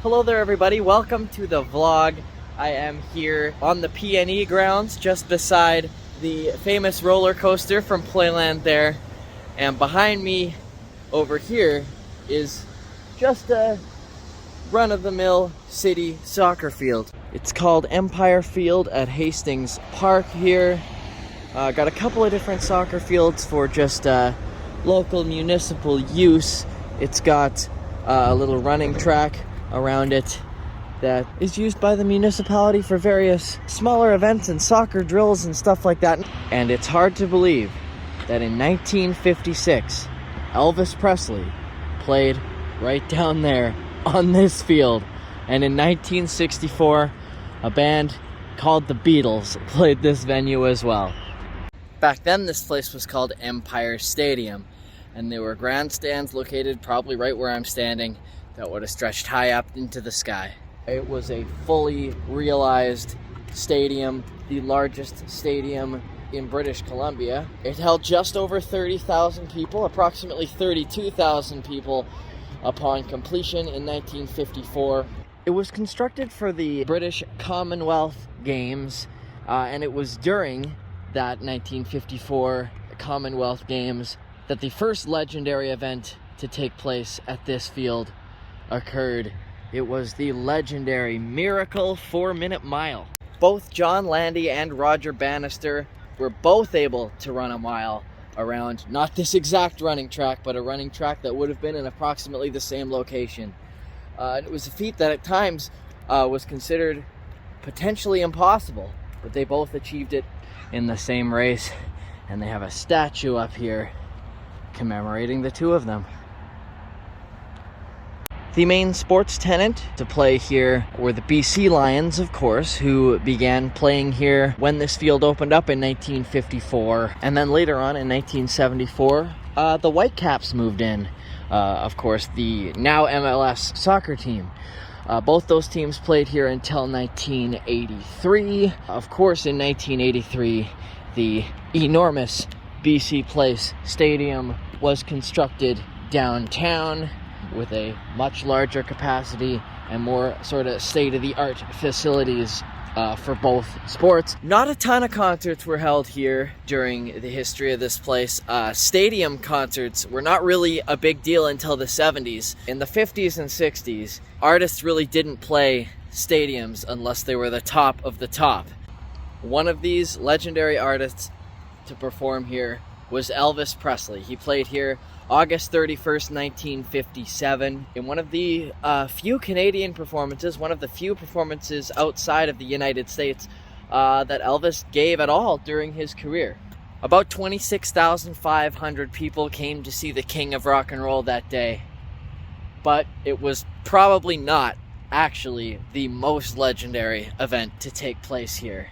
Hello there everybody, welcome to the vlog. I am here on the P&E grounds just beside the famous roller coaster from Playland there. And behind me over here is just a run-of-the-mill city soccer field. It's called Empire Field at Hastings Park here. Got a couple of different soccer fields for just local municipal use. It's got a little running track around it that is used by the municipality for various smaller events and soccer drills and stuff like that. And it's hard to believe that in 1956, Elvis Presley played right down there on this field. And in 1964, a band called the Beatles played this venue as well. Back then, this place was called Empire Stadium, and there were grandstands located probably right where I'm standing that would have stretched high up into the sky. It was a fully realized stadium, the largest stadium in British Columbia. It held just over 30,000 people, approximately 32,000 people upon completion in 1954. It was constructed for the British Commonwealth Games, and it was during that 1954 Commonwealth Games that the first legendary event to take place at this field occurred. It was the legendary Miracle 4-Minute Mile. Both John Landy and Roger Bannister were both able to run a mile around not this exact running track, but a running track that would have been in approximately the same location. It was a feat that at times was considered potentially impossible, but they both achieved it in the same race, and they have a statue up here commemorating the two of them. The main sports tenant to play here were the BC Lions, of course, who began playing here when this field opened up in 1954. And then later on in 1974, the Whitecaps moved in. Of course, the now MLS soccer team. Both those teams played here until 1983. Of course, in 1983, the enormous BC Place Stadium was constructed downtown with a much larger capacity and more sort of state-of-the-art facilities for both sports. Not a ton of concerts were held here during the history of this place. Stadium concerts were not really a big deal until the 70s. In the 50s and 60s, artists really didn't play stadiums unless they were the top of the top. One of these legendary artists to perform here was Elvis Presley. He played here August 31st, 1957, in one of the few Canadian performances, one of the few performances outside of the United States that Elvis gave at all during his career. About 26,500 people came to see the King of Rock and Roll that day, but it was probably not actually the most legendary event to take place here.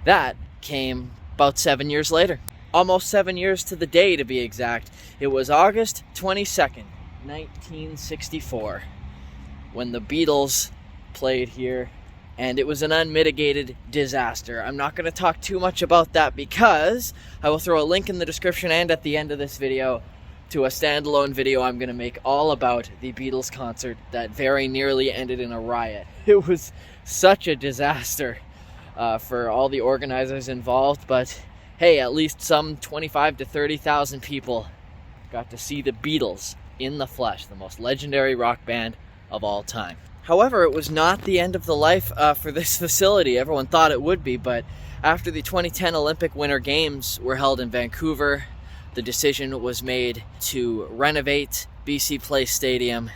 That came about 7 years later. Almost 7 years to the day, to be exact. It was August 22nd, 1964, when the Beatles played here, and it was an unmitigated disaster. I'm not going to talk too much about that because I will throw a link in the description and at the end of this video to a standalone video I'm going to make all about the Beatles concert that very nearly ended in a riot. It was such a disaster for all the organizers involved, but hey, at least some 25 to 30,000 people got to see the Beatles in the flesh, the most legendary rock band of all time. However, it was not the end of the life for this facility. Everyone thought it would be, but after the 2010 Olympic Winter Games were held in Vancouver, the decision was made to renovate BC Place Stadium,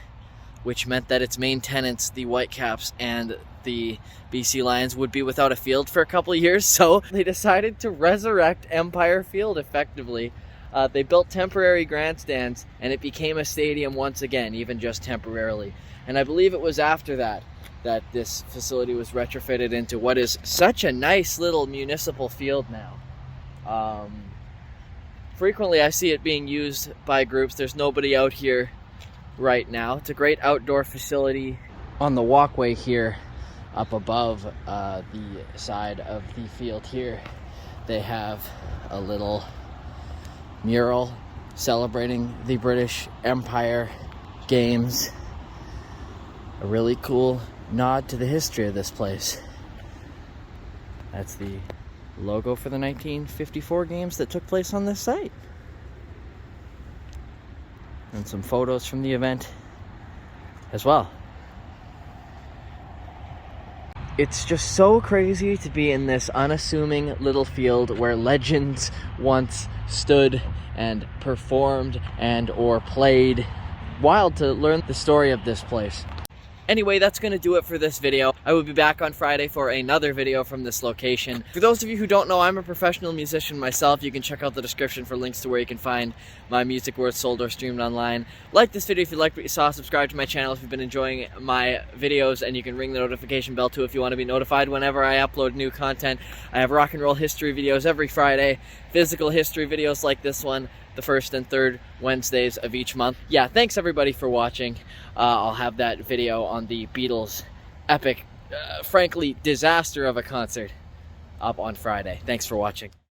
which meant that its main tenants, the Whitecaps and the BC Lions, would be without a field for a couple of years, so they decided to resurrect Empire Field effectively. They built temporary grandstands, and it became a stadium once again, even just temporarily. And I believe it was after that this facility was retrofitted into what is such a nice little municipal field now. Frequently I see it being used by groups. There's nobody out here right now. It's a great outdoor facility. On the walkway here, up above the side of the field here, they have a little mural celebrating the British Empire Games. a really cool nod to the history of this place. That's the logo for the 1954 games that took place on this site. And some photos from the event as well. It's just so crazy to be in this unassuming little field where legends once stood and performed and or played. Wild to learn the story of this place. Anyway, that's going to do it for this video. I will be back on Friday for another video from this location. For those of you who don't know, I'm a professional musician myself. You can check out the description for links to where you can find my music where it's sold or streamed online. Like this video if you liked what you saw. Subscribe to my channel if you've been enjoying my videos, and you can ring the notification bell too if you want to be notified whenever I upload new content. I have rock and roll history videos every Friday, physical history videos like this one, the first and third Wednesdays of each month. Yeah, thanks everybody for watching. I'll have that video on the Beatles' epic, frankly, disaster of a concert up on Friday. Thanks for watching.